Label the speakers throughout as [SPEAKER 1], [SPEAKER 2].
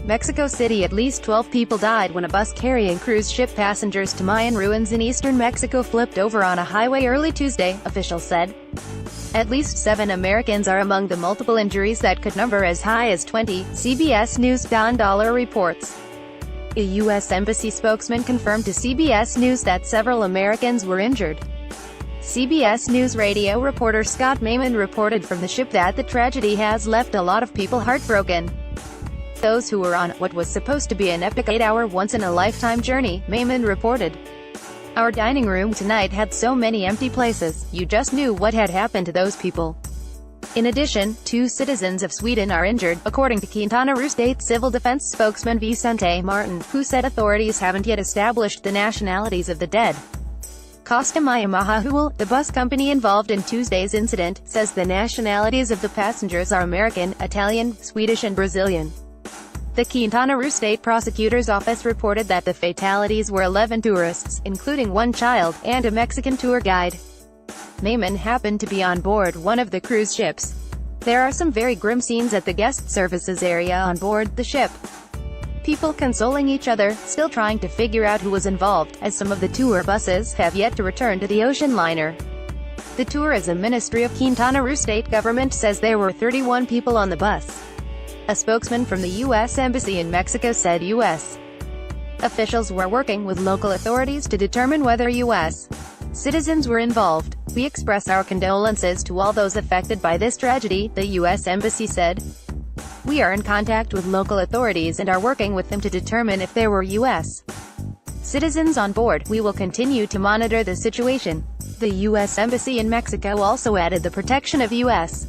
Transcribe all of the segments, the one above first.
[SPEAKER 1] Mexico City. At least 12 people died when a bus carrying cruise ship passengers to Mayan ruins in eastern Mexico flipped over on a highway early Tuesday, officials said. At least 7 Americans are among the multiple injuries that could number as high as 20, CBS News' Don Dollar reports. A U.S. Embassy spokesman confirmed to CBS News that several Americans were injured. CBS News radio reporter Scott Maiman reported from the ship that the tragedy has left a lot of people heartbroken. Those who were on what was supposed to be an epic 8-hour once-in-a-lifetime journey, Maiman reported. Our dining room tonight had so many empty places, you just knew what had happened to those people. In addition, 2 citizens of Sweden are injured, according to Quintana Roo State Civil Defense spokesman Vicente Martin, who said authorities haven't yet established the nationalities of the dead. Costa Maya Mahahual, the bus company involved in Tuesday's incident, says the nationalities of the passengers are American, Italian, Swedish and Brazilian. The Quintana Roo State Prosecutor's Office reported that the fatalities were 11 tourists, including 1 child, and a Mexican tour guide. Maiman happened to be on board one of the cruise ships. There are some very grim scenes at the guest services area on board the ship. People consoling each other, still trying to figure out who was involved, as some of the tour buses have yet to return to the ocean liner. The Tourism Ministry of Quintana Roo State Government says there were 31 people on the bus. A spokesman from the U.S. Embassy in Mexico said U.S. officials were working with local authorities to determine whether U.S. citizens were involved. We express our condolences to all those affected by this tragedy, the U.S. Embassy said. We are in contact with local authorities and are working with them to determine if there were U.S. citizens on board. We will continue to monitor the situation. The U.S. Embassy in Mexico also added the protection of U.S.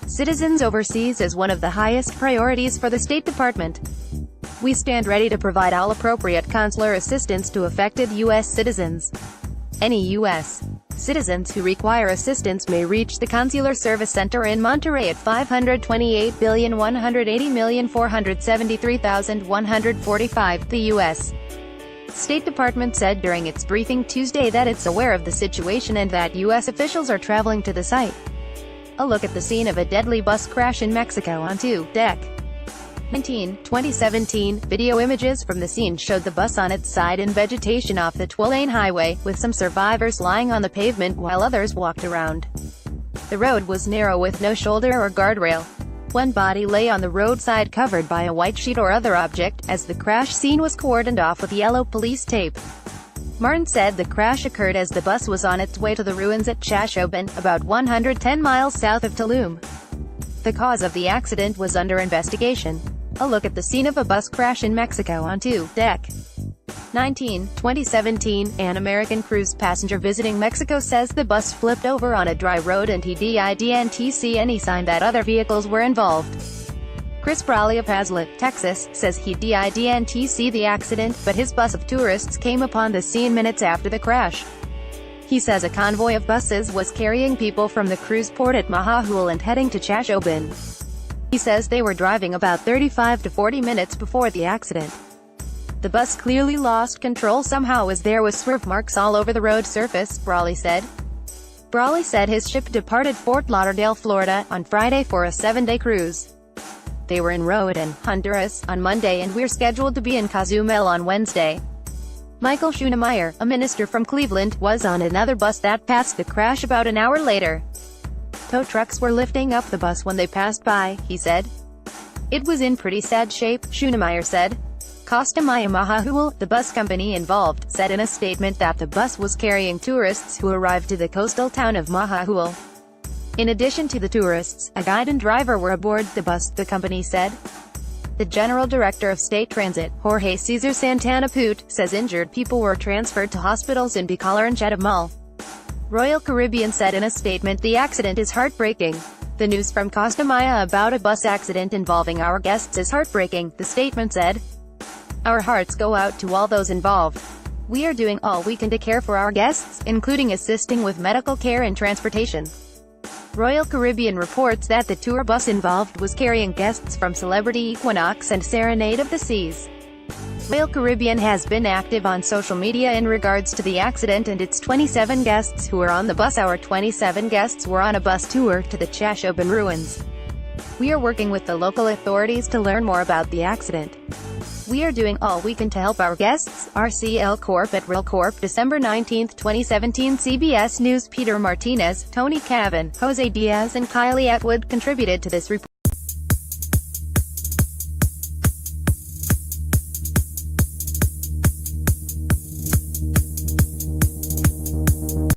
[SPEAKER 1] citizens overseas as one of the highest priorities for the State Department. We stand ready to provide all appropriate consular assistance to affected U.S. citizens. Any U.S. citizens who require assistance may reach the Consular Service Center in Monterrey at 528,180,473,145, the U.S. State Department said during its briefing Tuesday that it's aware of the situation and that U.S. officials are traveling to the site. A look at the scene of a deadly bus crash in Mexico on 2/19, 2017. Video images from the scene showed the bus on its side in vegetation off the 12-lane highway, with some survivors lying on the pavement while others walked around. The road was narrow with no shoulder or guardrail. One body lay on the roadside covered by a white sheet or other object, as the crash scene was cordoned off with yellow police tape. Martin said the crash occurred as the bus was on its way to the ruins at Chashoban, about 110 miles south of Tulum. The cause of the accident was under investigation. A look at the scene of a bus crash in Mexico on 2/19, 2017. An American cruise passenger visiting Mexico says the bus flipped over on a dry road and he didn't see any sign that other vehicles were involved. Chris Brawley of Hazlet, Texas, says he didn't see the accident, but his bus of tourists came upon the scene minutes after the crash. He says a convoy of buses was carrying people from the cruise port at Mahahual and heading to Chashoban. He says they were driving about 35 to 40 minutes before the accident. The bus clearly lost control somehow as there was swerve marks all over the road surface, Brawley said. Brawley said his ship departed Fort Lauderdale, Florida, on Friday for a 7-day cruise. They were en route in Honduras on Monday and we're scheduled to be in Cozumel on Wednesday. Michael Schoenemeyer, a minister from Cleveland, was on another bus that passed the crash about an hour later. Tow trucks were lifting up the bus when they passed by, he said. It was in pretty sad shape, Schoenemeyer said. Costa Maya Mahahual, the bus company involved, said in a statement that the bus was carrying tourists who arrived to the coastal town of Mahahual. In addition to the tourists, a guide and driver were aboard the bus, the company said. The General Director of State Transit, Jorge Cesar Santana Put, says injured people were transferred to hospitals in Bacolor and Chetumal. Royal Caribbean said in a statement the accident is heartbreaking. The news from Costa Maya about a bus accident involving our guests is heartbreaking, the statement said. Our hearts go out to all those involved. We are doing all we can to care for our guests, including assisting with medical care and transportation. Royal Caribbean reports that the tour bus involved was carrying guests from Celebrity Equinox and Serenade of the Seas. Royal Caribbean has been active on social media in regards to the accident and its 27 guests who were on the bus. Our 27 guests were on a bus tour to the Chashoban ruins. We are working with the local authorities to learn more about the accident. We are doing all we can to help our guests. RCL Corp. at Real Corp. December 19, 2017. CBS News. Peter Martinez, Tony Cavan, Jose Diaz and Kylie Atwood contributed to this report.